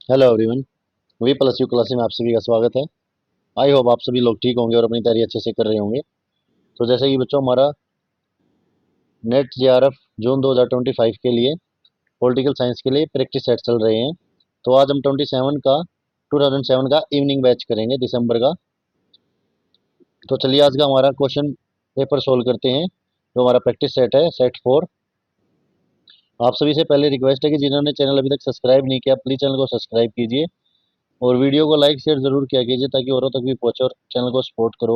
Hello everyone. We plus you class में आप सभी का स्वागत है। आई होप आप सभी लोग ठीक होंगे और अपनी तैयारी अच्छे से कर रहे होंगे। तो जैसे कि बच्चों, हमारा नेट जेआरएफ जून 2025 के लिए पॉलिटिकल साइंस के लिए प्रैक्टिस सेट चल रहे हैं। तो आज हम 2007 का इवनिंग बैच करेंगे, दिसंबर का। तो चलिए आज का हमारा क्वेश्चन पेपर सोल्व करते हैं। जो हमारा प्रैक्टिस सेट है, सेट 4। आप सभी से पहले रिक्वेस्ट है कि जिन्होंने चैनल अभी तक सब्सक्राइब नहीं किया, प्लीज़ चैनल को सब्सक्राइब कीजिए और वीडियो को लाइक शेयर जरूर किया कीजिए ताकि औरों तक भी पहुंचे और चैनल को सपोर्ट करो।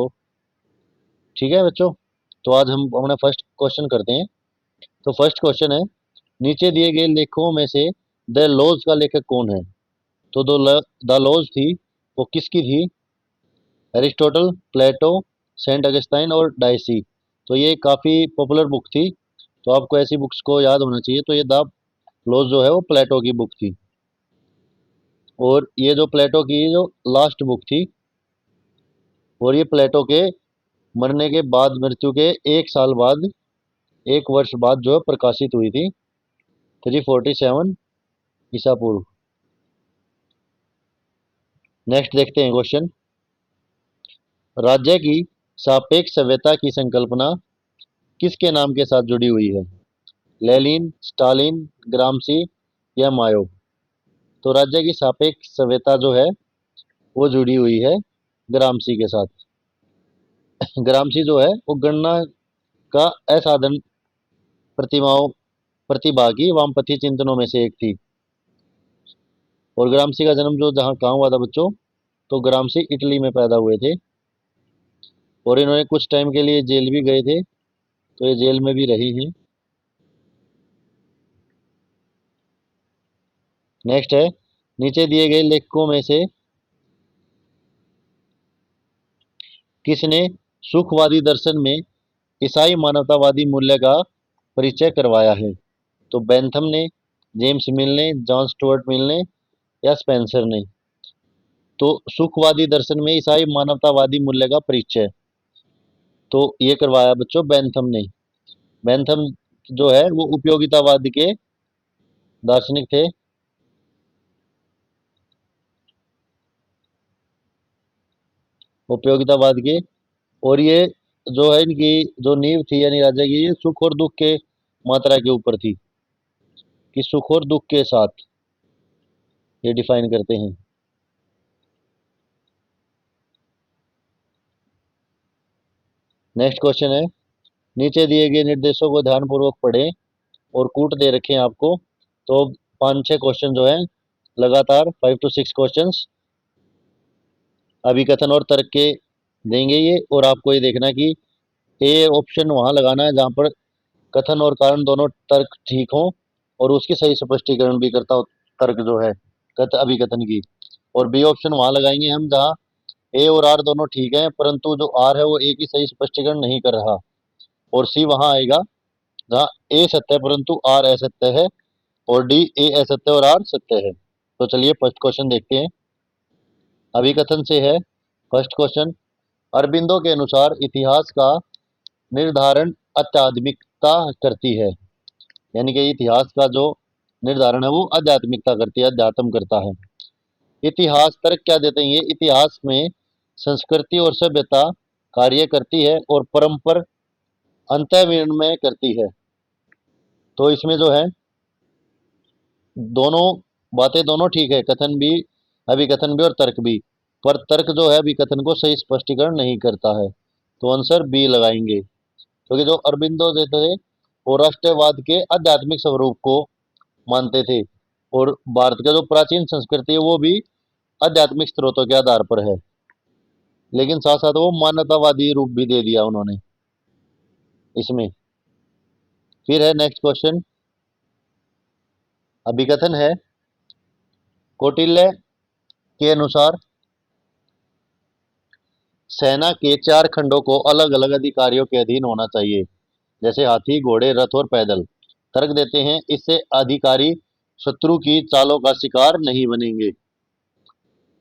ठीक है बच्चों। तो आज हम अपना फर्स्ट क्वेश्चन करते हैं। तो फर्स्ट क्वेश्चन है, नीचे दिए गए लेखकों में से द लॉज का लेखक कौन है। तो द लॉज थी, वो किसकी थी? एरिस्टोटल, प्लेटो, सेंट अगस्टाइन और डाइसी। तो ये काफ़ी पॉपुलर बुक थी, तो आपको ऐसी बुक्स को याद होना चाहिए। तो ये द लॉज जो है वो प्लेटो की बुक थी। और ये जो प्लेटो की जो लास्ट बुक थी, और ये प्लेटो के मरने के बाद, मृत्यु के 1 साल बाद, 1 वर्ष बाद जो है प्रकाशित हुई थी, 347 ईसा पूर्व। नेक्स्ट देखते हैं क्वेश्चन। राज्य की सापेक्ष सभ्यता की संकल्पना किसके नाम के साथ जुड़ी हुई है? लेनिन, स्टालिन, ग्रामसी या मायो। तो राज्य की सापेक्ष सभ्यता जो है वो जुड़ी हुई है ग्रामसी के साथ। ग्रामसी जो है वो गणना का असाधारण प्रतिमाओं प्रतिभागी वामपंथी चिंतनों में से एक थी। और ग्रामसी का जन्म जो जहाँ कहाँ हुआ था बच्चों, तो ग्रामसी इटली में पैदा हुए थे। और इन्होंने कुछ टाइम के लिए जेल भी गए थे, तो ये जेल में भी रही हैं। नेक्स्ट है, नीचे दिए गए लेखकों में से किसने सुखवादी दर्शन में ईसाई मानवतावादी मूल्य का परिचय करवाया है? तो बेंथम ने, जेम्स मिल ने, जॉन स्टुअर्ट मिल ने या स्पेंसर ने। तो सुखवादी दर्शन में ईसाई मानवतावादी मूल्य का परिचय, तो ये करवाया बच्चों बेंथम ने। बेंथम जो है वो उपयोगितावाद के दार्शनिक थे। उपयोगितावाद के। और ये जो है इनकी जो नींव थी यानी राजा की, ये सुख और दुख के मात्रा के ऊपर थी, कि सुख और दुख के साथ ये डिफाइन करते हैं। नेक्स्ट क्वेश्चन है, नीचे दिए गए निर्देशों को ध्यानपूर्वक पढ़ें और कूट दे रखे हैं आपको। तो 5-6 क्वेश्चन जो है लगातार, 5 to 6 क्वेश्चन अभिकथन और तर्क के देंगे ये। और आपको ये देखना कि ए ऑप्शन वहां लगाना है जहां पर कथन और कारण दोनों तर्क ठीक हो और उसकी सही स्पष्टीकरण भी करता हो तर्क जो है कथ अभिकथन की। और बी ऑप्शन वहां लगाएंगे हम जहां ए और आर दोनों ठीक है परंतु जो आर है वो ए की सही स्पष्टीकरण नहीं कर रहा। और सी वहां आएगा जहाँ ए सत्य है परंतु आर असत्य है, और डी ए असत्य और आर सत्य है। तो चलिए फर्स्ट क्वेश्चन देखते हैं। अभिकथन से है फर्स्ट क्वेश्चन, अरबिंदो के अनुसार इतिहास का निर्धारण आध्यात्मिकता करती है। यानी कि इतिहास का जो निर्धारण है वो आध्यात्मिकता करती है, अध्यात्म करता है। इतिहास तर्क क्या देते हैं? ये इतिहास में संस्कृति और सभ्यता कार्य करती है और परंपर अंतः विनिमय करती है। तो इसमें जो है दोनों बातें दोनों ठीक है, कथन भी, अभिकथन भी और तर्क भी। पर तर्क जो है अभिकथन को सही स्पष्टीकरण नहीं करता है, तो आंसर बी लगाएंगे। क्योंकि जो अरबिंदो जो थे वो राष्ट्रवाद के आध्यात्मिक स्वरूप को मानते थे, और भारत का जो प्राचीन संस्कृति है वो भी आध्यात्मिक स्रोतों के आधार पर है। लेकिन साथ साथ वो मानवतावादी रूप भी दे दिया उन्होंने इसमें। फिर है नेक्स्ट क्वेश्चन, अभिकथन है, कौटिल्य के अनुसार सेना के 4 खंडों को अलग अलग अधिकारियों के अधीन होना चाहिए, जैसे हाथी, घोड़े, रथ और पैदल। तर्क देते हैं, इससे अधिकारी शत्रु की चालों का शिकार नहीं बनेंगे।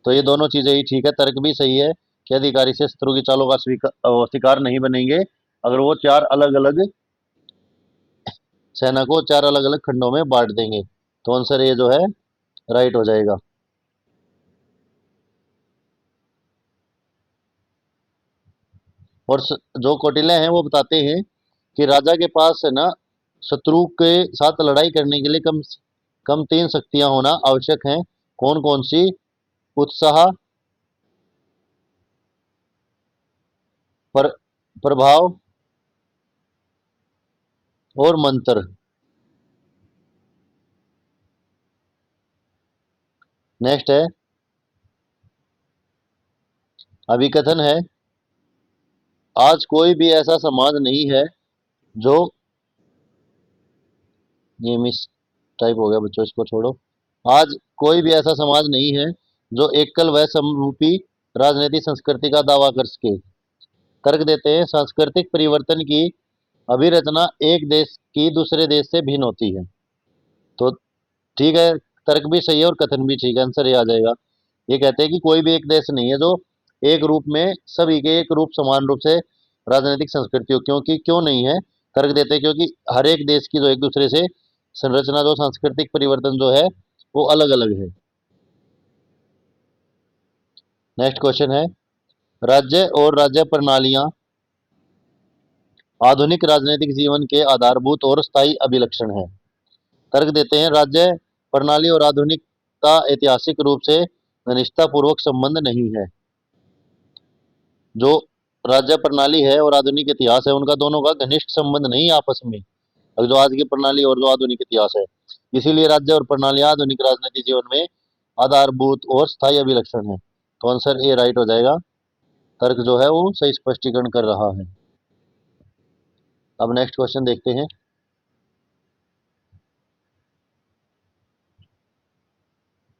तो ये दोनों चीजें ही ठीक है, तर्क भी सही है कि अधिकारी से शत्रु की चालों का शिकार नहीं बनेंगे अगर वो 4 अलग अलग सेना को 4 अलग अलग खंडों में बांट देंगे। तो आंसर ये जो है राइट हो जाएगा। और जो कौटिल्य हैं वो बताते हैं कि राजा के पास है ना शत्रु के साथ लड़ाई करने के लिए कम कम 3 शक्तियां होना आवश्यक हैं। कौन कौन सी? उत्साह, पर प्रभाव और मंत्र। नेक्स्ट है अभिकथन है, आज कोई भी ऐसा समाज नहीं है जो, ये मिस टाइप हो गया बच्चों, इसको छोड़ो। आज कोई भी ऐसा समाज नहीं है जो एकल व समरूपी राजनीतिक संस्कृति का दावा कर सके। तर्क देते हैं, सांस्कृतिक परिवर्तन की अभिरचना एक देश की दूसरे देश से भिन्न होती है। तो ठीक है, तर्क भी सही है और कथन भी ठीक है, आंसर ये आ जाएगा। ये कहते हैं कि कोई भी एक देश नहीं है जो एक रूप में सभी के एक रूप समान रूप से राजनीतिक संस्कृति हो। क्योंकि क्यों नहीं है? तर्क देते हैं क्योंकि हर एक देश की जो एक दूसरे से संरचना, जो सांस्कृतिक परिवर्तन जो है वो अलग अलग है। नेक्स्ट क्वेश्चन है, राज्य और राज्य प्रणालियां आधुनिक राजनीतिक जीवन के आधारभूत और स्थायी अभिलक्षण है। तर्क देते हैं, राज्य प्रणाली और आधुनिकता ऐतिहासिक रूप से घनिष्ठतापूर्वक संबंध नहीं है। जो राज्य प्रणाली है और आधुनिक इतिहास है उनका दोनों का घनिष्ठ संबंध नहीं है आपस में, जो आज की प्रणाली और जो आधुनिक इतिहास है। इसीलिए राज्य और प्रणालियां आधुनिक राजनीतिक जीवन में आधारभूत और स्थायी अभिलक्षण है। तो आंसर ए राइट हो जाएगा। तर्क जो है वो सही स्पष्टीकरण कर रहा है। अब नेक्स्ट क्वेश्चन देखते हैं।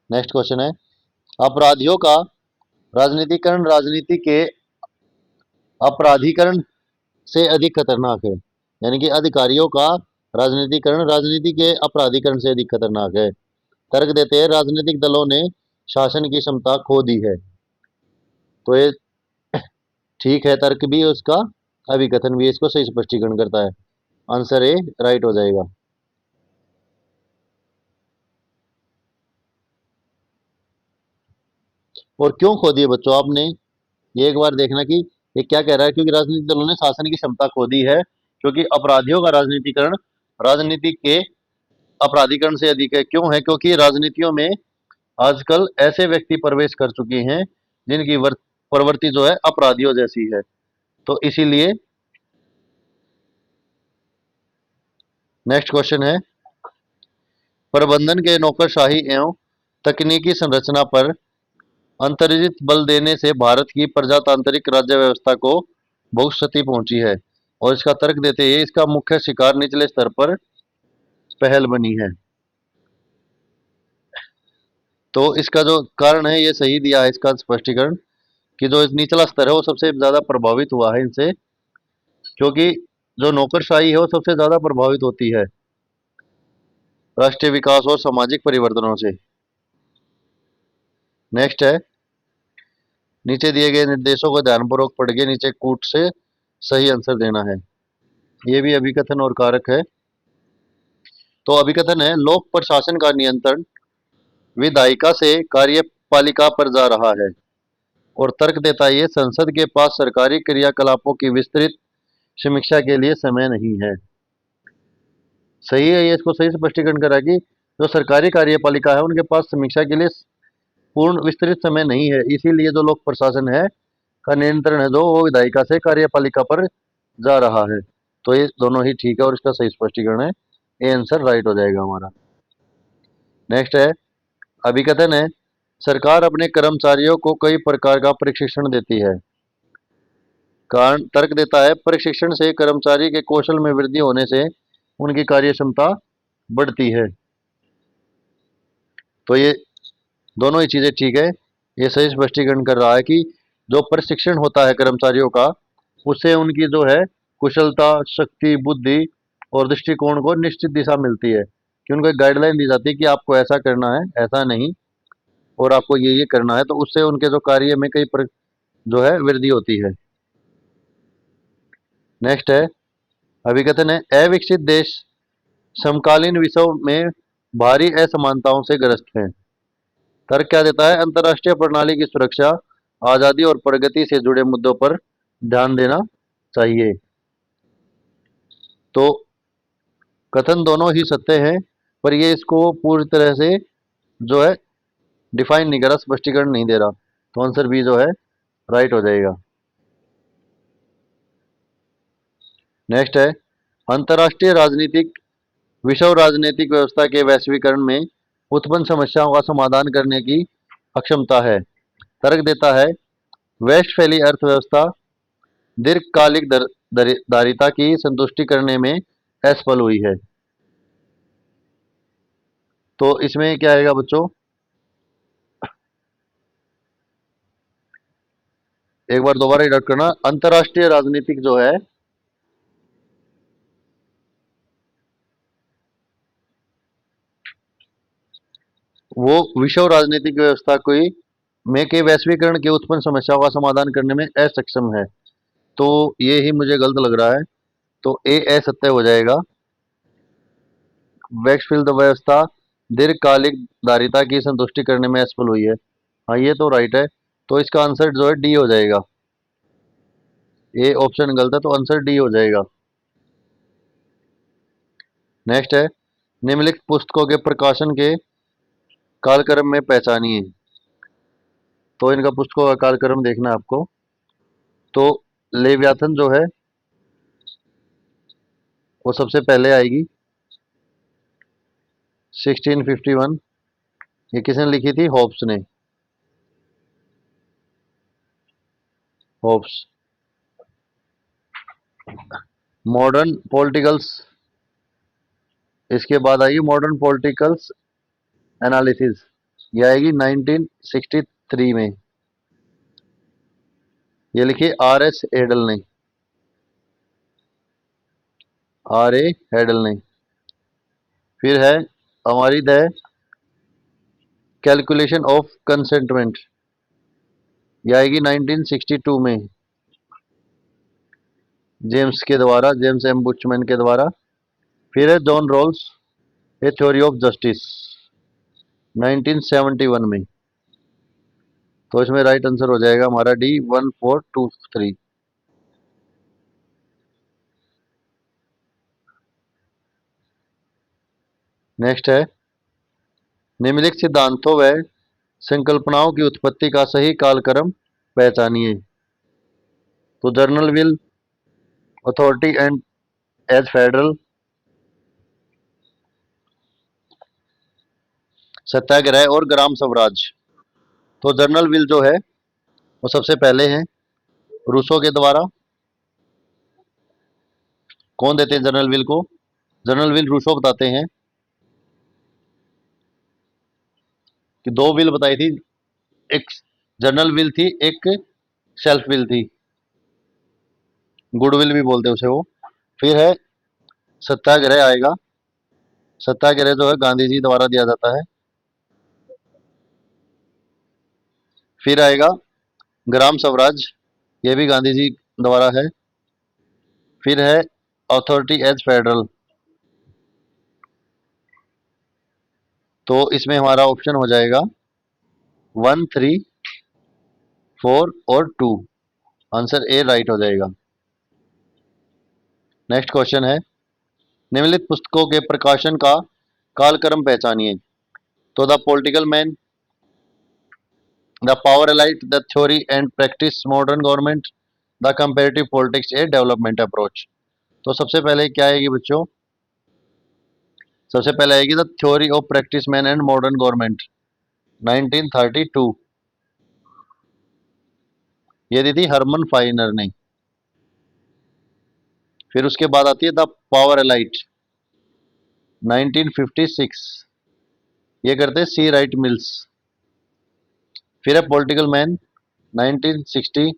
नेक्स्ट क्वेश्चन है, अपराधियों का राजनीतिकरण राजनीति के अपराधीकरण से अधिक खतरनाक है। यानी कि अधिकारियों का राजनीतिकरण राजनीति के अपराधीकरण से अधिक खतरनाक है। तर्क देते हैं, राजनीतिक दलों ने शासन की क्षमता खो दी है। तो ये ठीक है, तर्क भी उसका अभिकथन भी इसको सही स्पष्टीकरण करता है। आंसर ए राइट हो जाएगा। और क्यों खो दिए बच्चों आपने, ये एक बार देखना कि ये क्या कह रहा है। क्योंकि राजनीतिक दलों ने शासन की क्षमता खो दी है, क्योंकि अपराधियों का राजनीतिकरण राजनीति के अपराधीकरण से अधिक है। क्यों है? क्योंकि राजनीतियों में आजकल ऐसे व्यक्ति प्रवेश कर चुके हैं जिनकी प्रवृत्ति जो है अपराधियों जैसी है। तो इसीलिए नेक्स्ट क्वेश्चन है, प्रबंधन के नौकरशाही एवं तकनीकी संरचना पर अंतर्निहित बल देने से भारत की प्रजातांत्रिक राज्य व्यवस्था को बहुत क्षति पहुंची है। और इसका तर्क देते हैं, इसका मुख्य शिकार निचले स्तर पर पहल बनी है। तो इसका जो कारण है ये सही दिया है, इसका स्पष्टीकरण कि जो निचला स्तर है वो सबसे ज्यादा प्रभावित हुआ है इनसे, क्योंकि जो नौकरशाही है वो सबसे ज्यादा प्रभावित होती है राष्ट्रीय विकास और सामाजिक परिवर्तनों से। नेक्स्ट है, नीचे दिए गए निर्देशों को ध्यानपूर्वक पढ़ के नीचे कूट से सही आंसर देना है। ये भी अभिकथन और कारक है। तो अभिकथन है, लोक प्रशासन का नियंत्रण विधायिका से कार्यपालिका पर जा रहा है। और तर्क देता है, ये संसद के पास सरकारी क्रियाकलापों की विस्तृत समीक्षा के लिए समय नहीं है। सही है, ये इसको सही स्पष्टीकरण करा कि जो सरकारी कार्यपालिका है उनके पास समीक्षा के लिए पूर्ण विस्तृत समय नहीं है। इसीलिए जो लोक प्रशासन है का नियंत्रण है जो वो विधायिका से कार्यपालिका पर जा रहा है। तो ये दोनों ही ठीक है और इसका सही स्पष्टीकरण है। ये आंसर राइट हो जाएगा हमारा। नेक्स्ट है, अभिकथन है, सरकार अपने कर्मचारियों को कई प्रकार का प्रशिक्षण देती है। कारण तर्क देता है, प्रशिक्षण से कर्मचारी के कौशल में वृद्धि होने से उनकी कार्य क्षमता बढ़ती है। तो ये दोनों ही चीजें ठीक है। ये सही स्पष्टीकरण कर रहा है कि जो प्रशिक्षण होता है कर्मचारियों का, उससे उनकी जो है कुशलता, शक्ति, बुद्धि और दृष्टिकोण को निश्चित दिशा मिलती है कि उनको एक गाइडलाइन दी जाती है कि आपको ऐसा करना है, ऐसा नहीं, और आपको ये करना है। तो उससे उनके जो कार्य में जो है वृद्धि होती है। नेक्स्ट है, अभिकथन है, अविकसित देश समकालीन विश्व में भारी असमानताओं से ग्रस्त हैं। तर्क क्या देता है, अंतर्राष्ट्रीय प्रणाली की सुरक्षा, आज़ादी और प्रगति से जुड़े मुद्दों पर ध्यान देना चाहिए। तो कथन दोनों ही सत्य हैं, पर ये इसको पूरी तरह से जो है डिफाइन नहीं करा, स्पष्टीकरण नहीं दे रहा। तो आंसर बी जो है राइट हो जाएगा। नेक्स्ट है, अंतर्राष्ट्रीय राजनीतिक विश्व राजनीतिक व्यवस्था के वैश्वीकरण में उत्पन्न समस्याओं का समाधान करने की अक्षमता है। तर्क देता है, वेस्टफैली अर्थव्यवस्था दीर्घकालिक धारिता की संतुष्टि करने में असफल हुई है। तो इसमें क्या आएगा बच्चों, एक बार दोबारा याद करना। अंतर्राष्ट्रीय राजनीतिक जो है वो विश्व राजनीतिक व्यवस्था कोई में के वैश्वीकरण के उत्पन्न समस्याओं का समाधान करने में असक्षम है। तो ये ही मुझे गलत लग रहा है, तो ए असत्य हो जाएगा। वेस्टफील्ड व्यवस्था दीर्घकालिक धारिता की संतुष्टि करने में असफल हुई है। हाँ ये तो राइट है, तो इसका आंसर जो है डी हो जाएगा। ए ऑप्शन गलत है, तो आंसर डी हो जाएगा। नेक्स्ट है, निम्नलिखित पुस्तकों के प्रकाशन के कालक्रम में पहचानिए। तो इनका पुस्तकों का कालक्रम देखना है आपको। तो लेवियाथन जो है वो सबसे पहले आएगी 1651। ये किसने लिखी थी, होब्स ने। होब्स। मॉडर्न पॉलिटिकल्स, इसके बाद आएगी मॉडर्न पॉलिटिकल्स एनालिसिस, ये आएगी 1963 में। ये लिखी आर एस हेडल ने, आर ए हेडल ने। फिर है हमारी द कैलकुलेशन ऑफ कंसेंटमेंट, ये आएगी 1962 में, जेम्स के द्वारा, जेम्स एम बुचमैन के द्वारा। फिर है John Rawls a theory of justice, 1971 में। तो इसमें राइट आंसर हो जाएगा हमारा डी 1423। नेक्स्ट है, निम्नलिखित सिद्धांतों व संकल्पनाओं की उत्पत्ति का सही कालक्रम पहचानिए। तो general will, authority and age federal, satyagraha और ग्राम स्वराज। तो जर्नल विल जो है वो सबसे पहले है रूसो के द्वारा। कौन देते हैं जर्नल विल को, जर्नल विल रूसो बताते हैं कि दो विल बताई थी, एक जर्नल विल थी, एक सेल्फ विल थी, गुडविल भी बोलते हैं उसे वो। फिर है सत्याग्रह आएगा, सत्याग्रह जो है गांधी जी द्वारा दिया जाता है। फिर आएगा ग्राम स्वराज, ये भी गांधी जी द्वारा है। फिर है अथॉरिटी एज फेडरल। तो इसमें हमारा ऑप्शन हो जाएगा 1, 3, 4 और 2, आंसर ए राइट हो जाएगा। नेक्स्ट क्वेश्चन है, निम्नलिखित पुस्तकों के प्रकाशन का कालक्रम पहचानिए। तो the political man, the power elite, the theory and practice modern government, the comparative politics a development approach. तो सबसे पहले क्या आएगी बच्चों, सबसे पहले आएगी the theory of practice man and modern government, 1932। ये दी थी हरमन फाइनर ने। फिर उसके बाद आती है द पावर एलाइट, 1956, ये करते हैं सी राइट मिल्स। फिर है पॉलिटिकल मैन, 1960,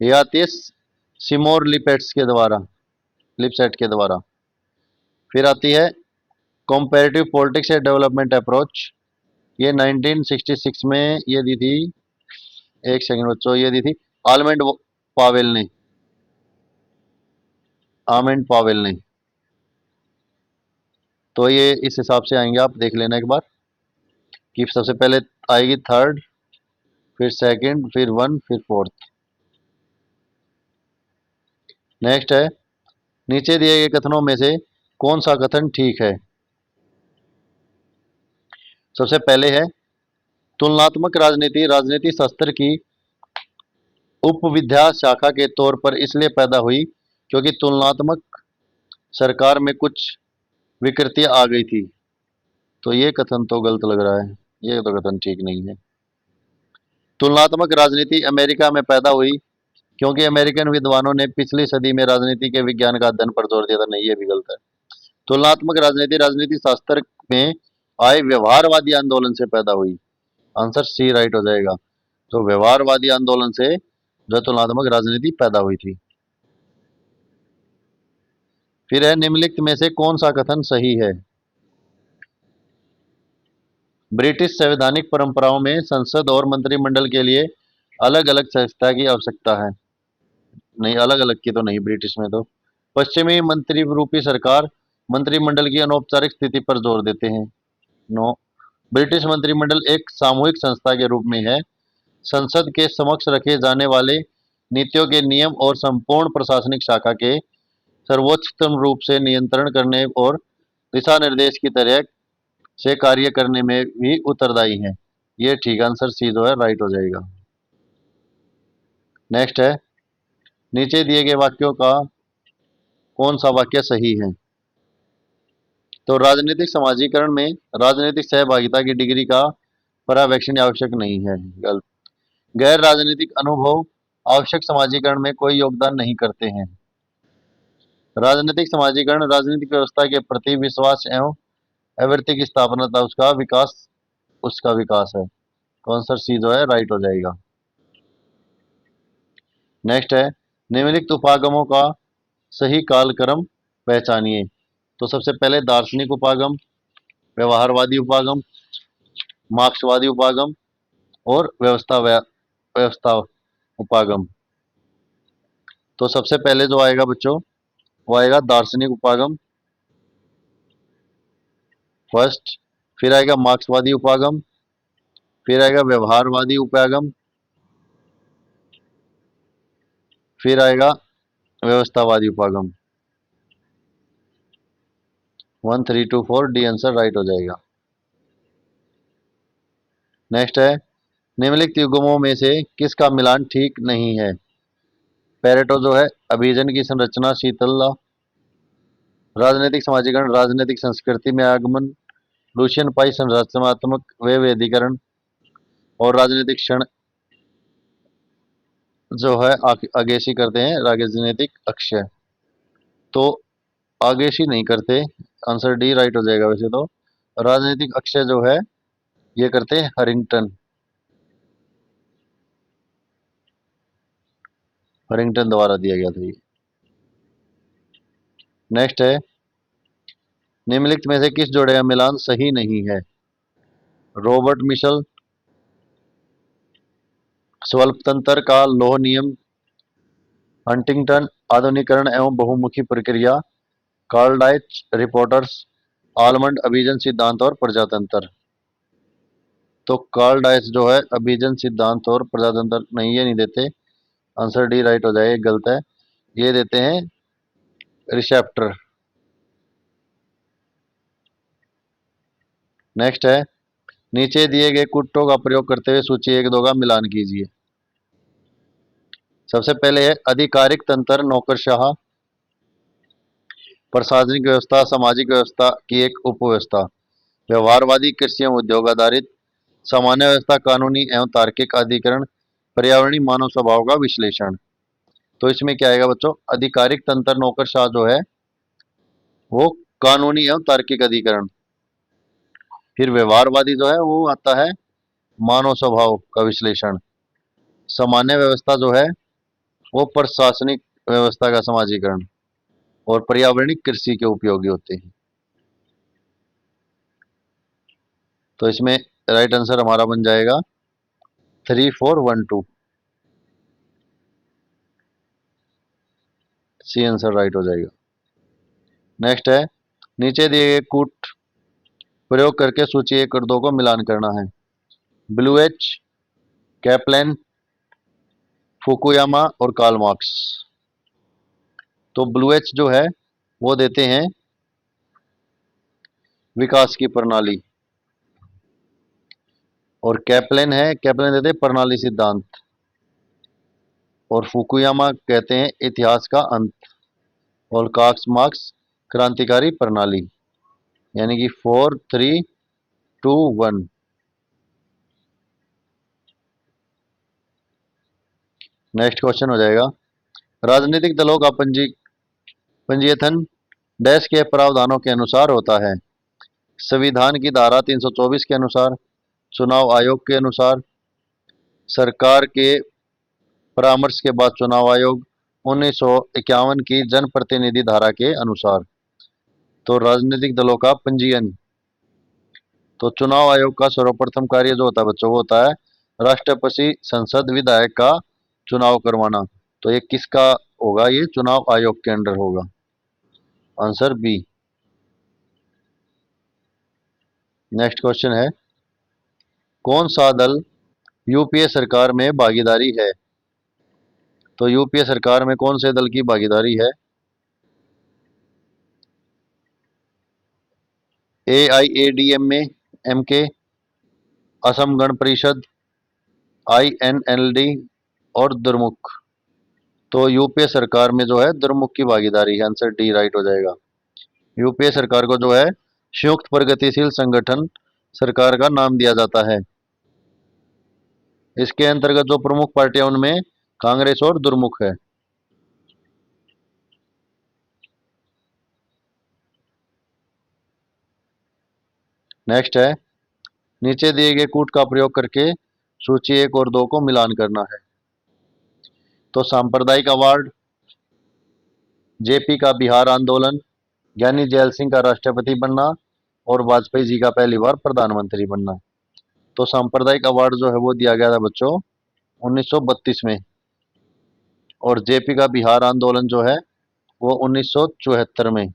ये आती है सिमोर लिपेट्स के द्वारा, लिपसेट के द्वारा। फिर आती है comparative politics and development approach, ये 1966 में ये दी थी, एक सेकंड बच्चों, ये दी थी आलमेंड पावेल ने, आमेंड पावेल ने। तो ये इस हिसाब से आएंगे, आप देख लेना एक बार कि सबसे पहले आएगी थर्ड, फिर सेकंड, फिर वन, फिर फोर्थ। नेक्स्ट है, नीचे दिए गए कथनों में से कौन सा कथन ठीक है। सबसे पहले है, तुलनात्मक राजनीति राजनीति शास्त्र की उपविद्या शाखा के तौर पर इसलिए पैदा हुई क्योंकि तुलनात्मक सरकार में कुछ विकृतियां आ गई थी। तो ये कथन तो गलत लग रहा है, ये तो कथन ठीक नहीं है। तुलनात्मक राजनीति अमेरिका में पैदा हुई क्योंकि अमेरिकन विद्वानों ने पिछली सदी में राजनीति के विज्ञान का अध्ययन पर जोर दिया था। नहीं, ये भी गलत है। तुलनात्मक राजनीति राजनीति शास्त्र में आए व्यवहारवादी आंदोलन से पैदा हुई। आंसर सी राइट हो जाएगा। तो व्यवहारवादी आंदोलन से जो तुलनात्मक राजनीति पैदा हुई थी। फिर है, निम्नलिखित में से कौन सा कथन सही है। ब्रिटिश संवैधानिक परंपराओं में संसद और मंत्रिमंडल के लिए अलग अलग संस्था की आवश्यकता है। नहीं, अलग अलग की तो नहीं, ब्रिटिश में तो पश्चिमी मंत्री रूपी सरकार मंत्रिमंडल की अनौपचारिक स्थिति पर जोर देते हैं। नो, ब्रिटिश मंत्रिमंडल एक सामूहिक संस्था के रूप में है। संसद के समक्ष रखे जाने वाले नीतियों के नियम और संपूर्ण प्रशासनिक शाखा के सर्वोच्चतम रूप से नियंत्रण करने और दिशा निर्देश की तरह से कार्य करने में भी उत्तरदायी है। ये ठीक, आंसर सी जो है राइट हो जाएगा। नेक्स्ट है, नीचे दिए गए वाक्यों का कौन सा वाक्य सही है। तो राजनीतिक समाजीकरण में राजनीतिक सहभागिता की डिग्री का पर्यवेक्षण आवश्यक नहीं है। गलत। गैर राजनीतिक अनुभव आवश्यक समाजीकरण में कोई योगदान नहीं करते हैं। राजनीतिक समाजीकरण राजनीतिक व्यवस्था के प्रति विश्वास एवं आवृत्ति की स्थापना था, उसका विकास है। तो आंसर सी जो है राइट हो जाएगा। नेक्स्ट है, निम्नलिखित उपागमों का सही कालक्रम पहचानिए। तो सबसे पहले दार्शनिक उपागम, व्यवहारवादी उपागम, मार्क्सवादी उपागम और व्यवस्था उपागम। तो सबसे पहले जो आएगा बच्चों, वो आएगा दार्शनिक उपागम फर्स्ट, फिर आएगा मार्क्सवादी उपागम, फिर आएगा व्यवहारवादी उपागम, फिर आएगा व्यवस्थावादी उपागम। 1 3 2 4 डी आंसर राइट हो जाएगा। नेक्स्ट है, निम्नलिखित युग्मों में से किसका मिलान ठीक नहीं है। पेरेटो जो है अभिजन की संरचना शीतलता, राजनीतिक समाजीकरण राजनीतिक संस्कृति में आगमन, लुशियन पाई संरचनात्मक वेदीकरण और राजनीतिक क्षण जो है आगेशी करते हैं राजनीतिक अक्षय। तो आगेशी नहीं करते, आंसर डी राइट हो जाएगा। वैसे तो राजनीतिक अक्षय जो है ये करते हैं हरिंगटन द्वारा दिया गया था ये। नेक्स्ट है, निम्नलिखित में से किस जोड़े का मिलान सही नहीं है। रॉबर्ट मिशल, स्वल्पतंत्र का लौह नियम, हंटिंगटन आधुनिकरण एवं बहुमुखी प्रक्रिया, कार्ल डाइच रिपोर्टर्स, आलमंड अभिजन सिद्धांत और प्रजातंत्र। तो कार्ल डाइच जो है अभिजन सिद्धांत और प्रजातंत्र, नहीं ये नहीं देते, आंसर डी राइट हो जाएगा, गलत है। ये देते हैं रिसेप्टर। नेक्स्ट है, नीचे दिए गए कुट्टों का प्रयोग करते हुए सूची 1 2 का मिलान कीजिए। सबसे पहले है आधिकारिक तंत्र नौकरशाह, प्रशासनिक व्यवस्था सामाजिक व्यवस्था की एक उपव्यवस्था, व्यवहारवादी कृषि एवं उद्योग आधारित, सामान्य व्यवस्था कानूनी एवं तार्किक अधिकरण, पर्यावरणीय मानव स्वभाव का विश्लेषण। तो इसमें क्या आएगा बच्चों, आधिकारिक तंत्र नौकरशाह जो है वो कानूनी एवं तार्किक अधिकरण, फिर व्यवहारवादी जो है वो आता है मानव स्वभाव का विश्लेषण, सामान्य व्यवस्था जो है वो प्रशासनिक व्यवस्था का समाजीकरण और पर्यावरणिक कृषि के उपयोगी होते हैं। तो इसमें राइट आंसर हमारा बन जाएगा 3 4 1 2, सी आंसर राइट हो जाएगा। नेक्स्ट है, नीचे दिए गए कूट प्रयोग करके सूची 1 और 2 को मिलान करना है। ब्लू एच, कैप्लैन, फुकुयामा और कार्ल मार्क्स। तो ब्लू एच जो है वो देते हैं विकास की प्रणाली, और कैप्लेन है, कैप्लेन देते हैं प्रणाली सिद्धांत, और फुकुयामा कहते हैं इतिहास का अंत, और कार्ल मार्क्स क्रांतिकारी प्रणाली। यानी कि 4 3 2 1। नेक्स्ट क्वेश्चन हो जाएगा, राजनीतिक दलों का पंजीयन डैश के प्रावधानों के अनुसार होता है। संविधान की धारा 324 के अनुसार, चुनाव आयोग के अनुसार, सरकार के परामर्श के बाद चुनाव आयोग, 1951 की जनप्रतिनिधि धारा के अनुसार। तो राजनीतिक दलों का पंजीयन, तो चुनाव आयोग का सर्वप्रथम कार्य जो होता है बच्चों वो होता है राष्ट्रपति संसद विधायक का चुनाव करवाना। तो ये किसका होगा, ये चुनाव आयोग के अंडर होगा। Answer B. नेक्स्ट क्वेश्चन है, कौन सा दल यूपीए सरकार में भागीदारी है। तो यूपीए सरकार में कौन से दल की भागीदारी है। एआईएडीएम में एम के, असम गण परिषद, आईएनएलडी, और द्रमुक। तो यूपीए सरकार में जो है द्रमुक की भागीदारी है। आंसर डी राइट हो जाएगा। यूपीए सरकार को जो है संयुक्त प्रगतिशील संगठन सरकार का नाम दिया जाता है। इसके अंतर्गत जो प्रमुख पार्टियां उनमें कांग्रेस और द्रमुक है। नेक्स्ट है, नीचे दिए गए कूट का प्रयोग करके सूची 1 और 2 को मिलान करना है। तो सांप्रदायिक अवार्ड, जेपी का बिहार आंदोलन, ज्ञानी जैल सिंह का राष्ट्रपति बनना, और वाजपेयी जी का पहली बार प्रधानमंत्री बनना। तो सांप्रदायिक अवार्ड जो है वो दिया गया था बच्चों 1932 में, और जेपी का बिहार आंदोलन जो है वो 1974 में,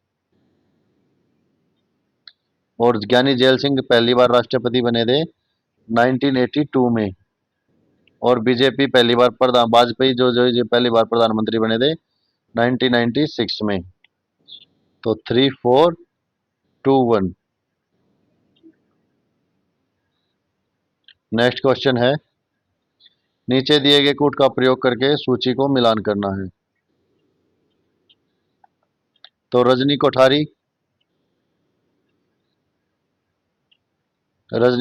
और ज्ञानी जैल सिंह पहली बार राष्ट्रपति बने थे 1982 में, और बीजेपी पहली बार प्रधान वाजपेयी जो पहली बार प्रधानमंत्री बने थे 1996 में। तो 3 4 2 1। नेक्स्ट क्वेश्चन है, नीचे दिए गए कूट का प्रयोग करके सूची को मिलान करना है। तो रजनी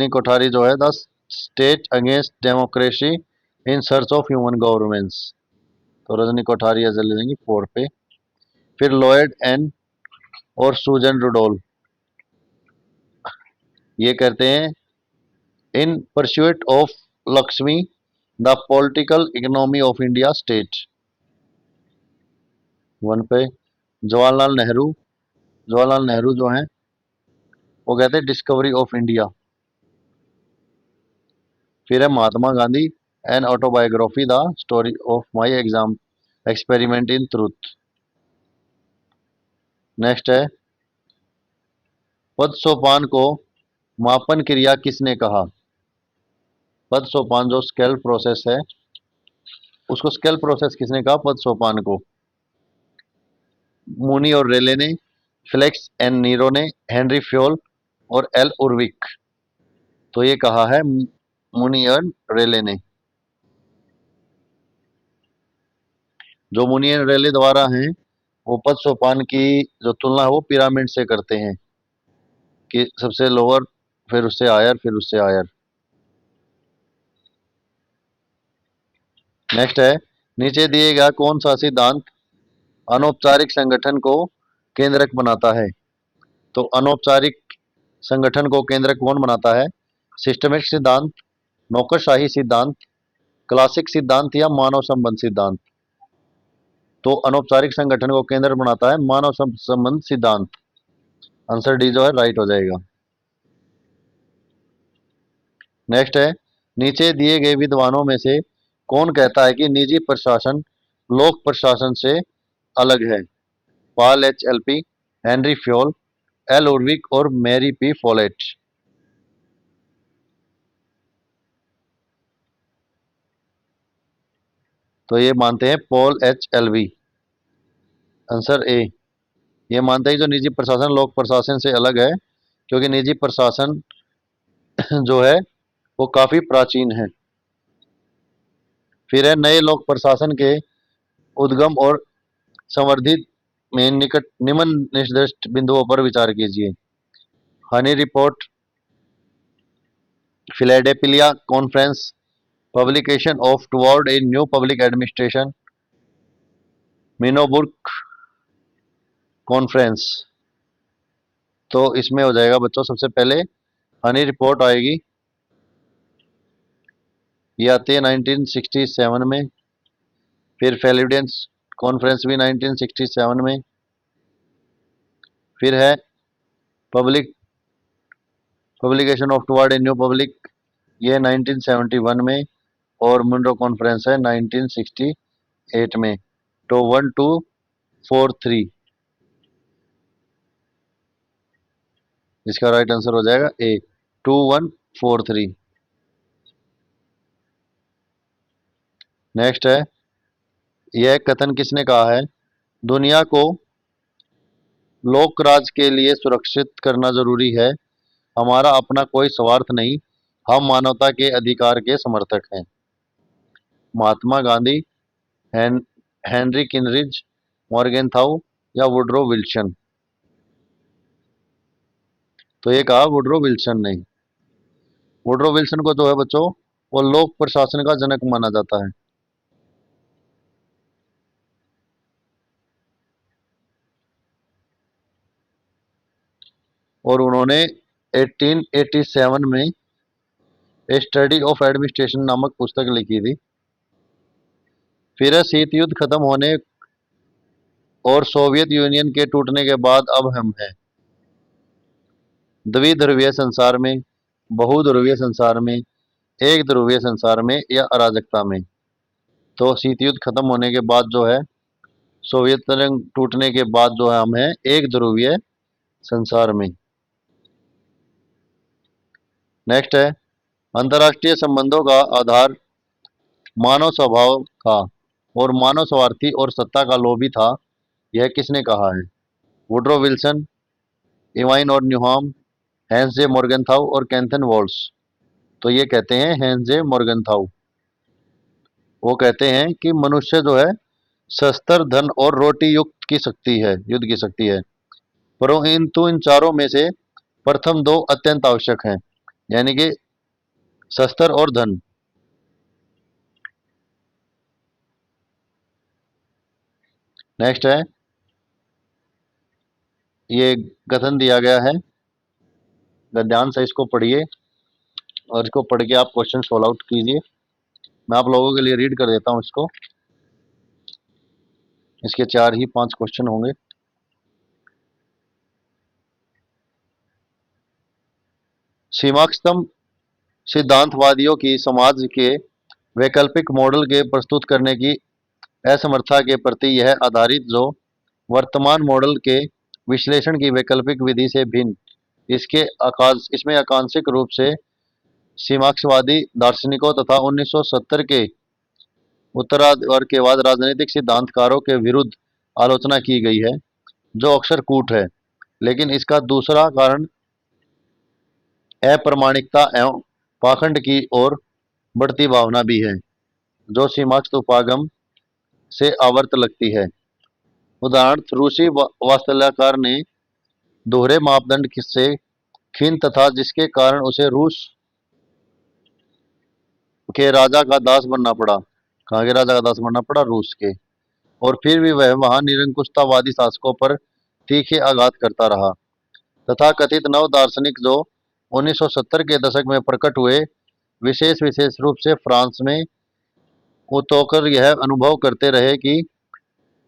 कोठारी जो है the state against democracy in search of human governance. तो रजनी कोठारी चले जाएंगी 4 पे। फिर लॉयड एन और सूजन रुडोल ये कहते हैं in pursuit of Lakshmi the political economy of India state. 1 पे। जवाहरलाल नेहरू जो हैं वो कहते हैं डिस्कवरी ऑफ इंडिया। फिर है Mahatma Gandhi an autobiography the story of my exam experiment in truth. Next है, पद सोपान को मापन क्रिया किसने कहा। पद सोपान जो स्केल प्रोसेस है उसको स्केल प्रोसेस किसने कहा पद सोपान को। मूनी और रेले ने, फ्लेक्स एन नीरो ने, हेनरी फ्योल और एल उर्विक। तो ये कहा है मूनी और रेले ने। जो मूनी और रेले द्वारा हैं वो पद सोपान की जो तुलना है वो पिरामिड से करते हैं कि सबसे लोअर, फिर उससे हायर, फिर उससे हायर। नेक्स्ट है, नीचे दिए गया कौन सा सिद्धांत अनौपचारिक संगठन को केंद्रक बनाता है। तो अनौपचारिक संगठन को केंद्रक कौन बनाता है। सिस्टमिक सिद्धांत, नौकरशाही सिद्धांत, क्लासिक सिद्धांत, या मानव संबंध सिद्धांत। तो अनौपचारिक संगठन को केंद्र बनाता है मानव संबंध सिद्धांत। आंसर डी जो है राइट हो जाएगा। नेक्स्ट है, नीचे दिए गए विद्वानों में से कौन कहता है कि निजी प्रशासन लोक प्रशासन से अलग है। Paul H Appleby, Henri Fayol, L Urwick और मैरी पी फॉलेट। तो ये मानते हैं पॉल एच एलवी। Answer A. ये मानता है कि जो निजी प्रशासन लोक प्रशासन से अलग है, क्योंकि निजी प्रशासन जो है वो काफी प्राचीन है। फिर है नए लोक प्रशासन के उद्गम और संवर्धित में निकट निम्न निर्दिष्ट बिंदुओं पर विचार कीजिए। Honey Report, Philadelphia conference, publication of toward a new public administration, Minnowbrook conference. तो इसमें हो जाएगा बच्चों सबसे पहले हनी रिपोर्ट आएगी, ये आती है 1967 में। फिर फेलिडेंस कॉन्फ्रेंस भी 1967 में। फिर है public publication of toward a new public, ये 1971 में। और मुंड्रो कॉन्फ्रेंस है 1968 में। तो 1243 इसका राइट आंसर हो जाएगा ए, 2143। नेक्स्ट है, यह कथन किसने कहा है? दुनिया को लोक राज के लिए सुरक्षित करना जरूरी है, हमारा अपना कोई स्वार्थ नहीं, हम मानवता के अधिकार के समर्थक हैं। महात्मा गांधी, हेन, हेनरी किनरिज, मॉर्गेनथाउ या वुडरो विल्सन? तो ये कहा वुडरो विल्सन ने। वुडरो विल्सन को जो है बच्चों वो लोक प्रशासन का जनक माना जाता है। और उन्होंने 1887 में ए स्टडी ऑफ एडमिनिस्ट्रेशन नामक पुस्तक लिखी थी। फिर शीत युद्ध खत्म होने और सोवियत यूनियन के टूटने के बाद अब हम हैं द्विध्रुवीय संसार में, बहुध्रुवीय संसार में, एक ध्रुवीय संसार में या अराजकता में? तो शीत युद्ध खत्म होने के बाद जो है, सोवियत संघ टूटने के बाद जो है हम हैं एक ध्रुवीय संसार में। नेक्स्ट है, अंतर्राष्ट्रीय संबंधों का आधार मानव स्वभाव था और मानव स्वार्थी और सत्ता का लोभी था, यह किसने कहा है? वुडरो विल्सन, इवाइन और न्यूहाम, हैंस जे मॉर्गनथाउ और कैंथन वॉल्स? तो ये कहते हैं हैंस जे मॉर्गनथाउ। वो कहते हैं कि मनुष्य जो है शस्त्र, धन और रोटी युक्त की शक्ति है, युद्ध की शक्ति है, परंतु इन चारों में से प्रथम दो अत्यंत आवश्यक हैं, यानी कि शस्त्र और धन। नेक्स्ट है, ये कथन दिया गया है, ध्यान से इसको पढ़िए और इसको पढ़ के आप क्वेश्चन सॉल्व आउट कीजिए। मैं आप लोगों के लिए रीड कर देता हूँ इसको। इसके 4 ही 5 क्वेश्चन होंगे। सीमाक्षतम सिद्धांतवादियों की समाज के वैकल्पिक मॉडल के प्रस्तुत करने की असमर्थता के प्रति यह आधारित, जो वर्तमान मॉडल के विश्लेषण की वैकल्पिक विधि से भिन्न, इसमें आकांक्षिक रूप से सीमाक्षवादी दार्शनिकों तथा 1970 के उत्तरार्ध के बाद राजनीतिक सिद्धांतकारों के विरुद्ध आलोचना की गई है, जो अक्सर कूट है। लेकिन इसका दूसरा कारण अप्रामाणिकता एवं पाखंड की ओर बढ़ती भावना भी है, जो सीमांत उपागम से आवर्त लगती है। उदाहरण, रूसी वास्तुकला ने दोहरे मापदंड से खीन तथा जिसके कारण उसे रूस के राजा का दास बनना पड़ा। कहाँ के राजा का दास बनना पड़ा? रूस के। और फिर भी वह वहां निरंकुशतावादी शासकों पर तीखे आघात करता रहा। तथा कथित नव दार्शनिक जो 1970 के दशक में प्रकट हुए, विशेष रूप से फ्रांस में उतोकर यह अनुभव करते रहे कि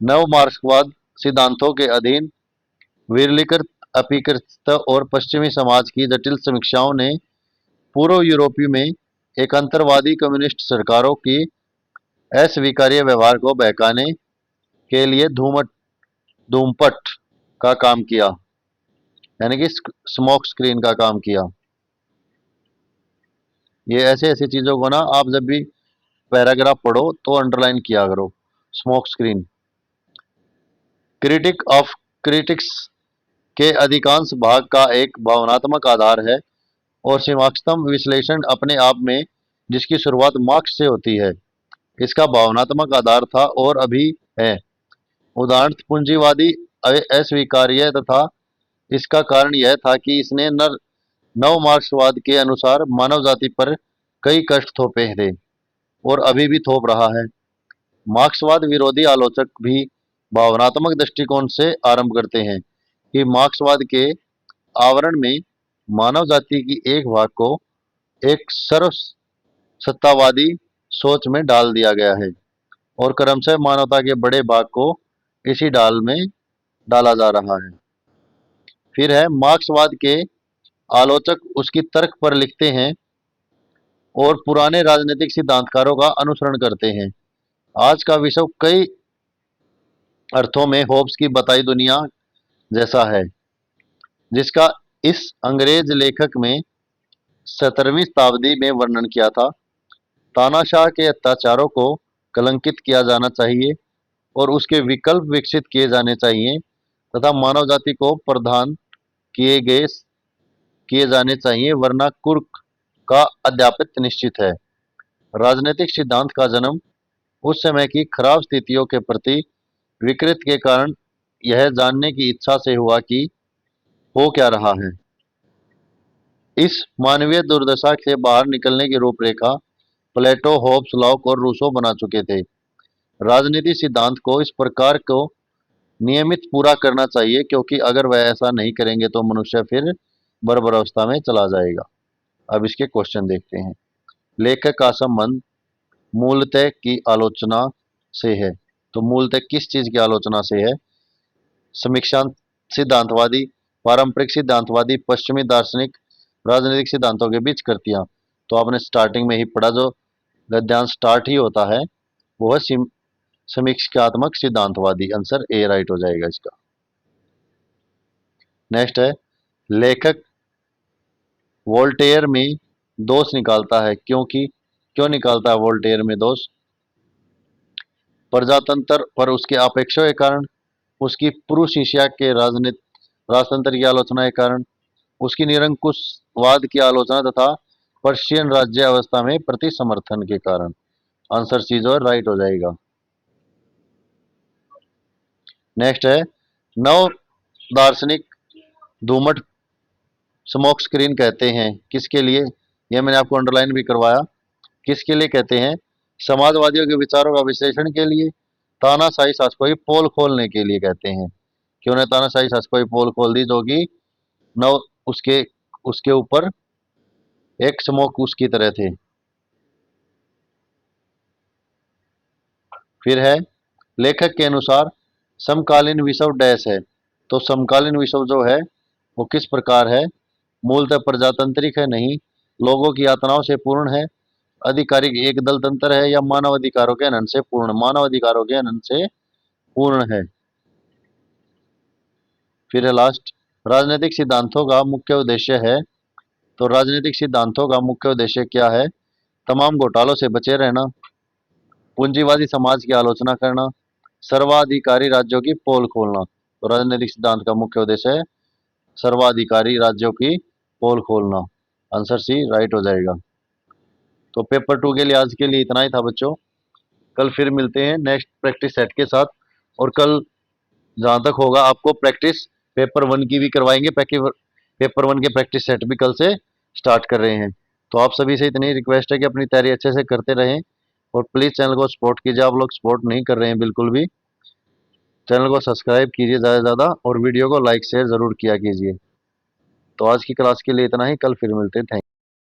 नव मार्क्सवाद सिद्धांतों के अधीन विरलीकृत, अपीकृत और पश्चिमी समाज की जटिल समीक्षाओं ने पूर्व यूरोपीय में एक अंतरवादी कम्युनिस्ट सरकारों की अस्वीकार्य व्यवहार को बहकाने के लिए धूमपट का काम किया, यानी कि स्मोक स्क्रीन का काम किया। ये ऐसे ऐसी चीजों को ना आप जब भी पैराग्राफ पढ़ो तो अंडरलाइन किया करो। Smoke screen. Critic of critics के अधिकांश भाग का एक भावनात्मक आधार है और सीमाक्षतम विश्लेषण अपने आप में, जिसकी शुरुआत मार्क्स से होती है, इसका भावनात्मक आधार था और अभी है। उदाहरण पूंजीवादी अस्वीकार्य तथा इसका कारण यह था कि इसने नव मार्क्सवाद के अनुसार मानव जाति पर कई कष्ट थोपे थे और अभी भी थोप रहा है। मार्क्सवाद विरोधी आलोचक भी भावनात्मक दृष्टिकोण से आरंभ करते हैं कि मार्क्सवाद के आवरण में मानव जाति की एक भाग को एक सर्व सत्तावादी सोच में डाल दिया गया है और क्रमशः मानवता के बड़े भाग को इसी डाल में डाला जा रहा है। फिर है मार्क्सवाद के आलोचक उसकी तर्क पर लिखते हैं और पुराने राजनीतिक सिद्धांतकारों का अनुसरण करते हैं। आज का विश्व कई अर्थों में होब्स की बताई दुनिया जैसा है, जिसका इस अंग्रेज लेखक में 17वीं शताब्दी में वर्णन किया था। तानाशाह के अत्याचारों को कलंकित किया जाना चाहिए और उसके विकल्प विकसित किए जाने चाहिए तथा मानव जाति को प्रदान किए जाने चाहिए, वरना कुर्क का अध्यापित निश्चित है। राजनीतिक सिद्धांत का जन्म उस समय की खराब स्थितियों के प्रति विकृत के कारण यह जानने की इच्छा से हुआ कि हो क्या रहा है। इस मानवीय दुर्दशा से बाहर निकलने की रूपरेखा प्लेटो, होब्स, लॉक और रूसो बना चुके थे। राजनीति सिद्धांत को इस प्रकार को नियमित पूरा करना चाहिए, क्योंकि अगर वह ऐसा नहीं करेंगे तो मनुष्य फिर बर्बरावस्था में चला जाएगा। अब इसके क्वेश्चन देखते हैं। लेखक का संबंध मूलतः की आलोचना से है। तो मूलतः किस चीज की आलोचना से है? समीक्षा सिद्धांतवादी, पारंपरिक सिद्धांतवादी, पश्चिमी दार्शनिक, राजनीतिक सिद्धांतों के बीच कृतियां। तो आपने स्टार्टिंग में ही पढ़ा, जो गद्यांश स्टार्ट ही होता है वो है समीक्षात्मक सिद्धांतवादी। आंसर ए राइट हो जाएगा इसका। नेक्स्ट है, लेखक वोल्टेयर में दोष निकालता है। क्यों निकालता है वोल्टेयर में दोष? प्रजातंत्र पर उसके आपेक्षों के कारण, उसकी पुरुष शिष्या के राजतंत्र की आलोचना के कारण, उसकी निरंकुशवाद की आलोचना तथा पर्शियन राज्य अवस्था में प्रति समर्थन के कारण। आंसर सी जो राइट हो जाएगा। नेक्स्ट है, नव दार्शनिक धूमट स्मोक स्क्रीन कहते हैं किसके लिए? यह मैंने आपको अंडरलाइन भी करवाया। किसके लिए कहते हैं? समाजवादियों के विचारों का विश्लेषण के लिए, तानाशाही शासकों की पोल खोलने के लिए कहते हैं कि उन्हें तानाशाही शासकों की पोल खोल दी, जो कि नव उसके उसके ऊपर एक स्मोक उसकी तरह थे। फिर है, लेखक के अनुसार समकालीन विश्व डैश है। तो समकालीन विश्व जो है वो किस प्रकार है? मूलतः प्रजातांत्रिक है, नहीं, लोगों की यातनाओं से पूर्ण है, आधिकारिक एक दल तंत्र है, या मानव अधिकारों के हनन से पूर्ण? मानव अधिकारों के हनन से पूर्ण है। फिर है लास्ट, राजनीतिक सिद्धांतों का मुख्य उद्देश्य है। तो राजनीतिक सिद्धांतों का मुख्य उद्देश्य क्या है? तमाम घोटालों से बचे रहना, पूंजीवादी समाज की आलोचना करना, सर्वाधिकारी राज्यों की पोल खोलना। तो राजनीतिक सिद्धांत का मुख्य उद्देश्य है सर्वाधिकारी राज्यों की पोल खोलना। आंसर सी राइट हो जाएगा। तो पेपर 2 के लिए आज के लिए इतना ही था बच्चों। कल फिर मिलते हैं नेक्स्ट प्रैक्टिस सेट के साथ, और कल जहाँ तक होगा आपको प्रैक्टिस पेपर 1 की भी करवाएंगे। पेपर 1 के प्रैक्टिस सेट भी कल से स्टार्ट कर रहे हैं। तो आप सभी से इतनी रिक्वेस्ट है कि अपनी तैयारी अच्छे से करते रहें और प्लीज़ चैनल को सपोर्ट कीजिए। आप लोग सपोर्ट नहीं कर रहे हैं बिल्कुल भी। चैनल को सब्सक्राइब कीजिए ज़्यादा से ज़्यादा और वीडियो को लाइक शेयर ज़रूर किया कीजिए। तो आज की क्लास के लिए इतना ही, कल फिर मिलते हैं। थैंक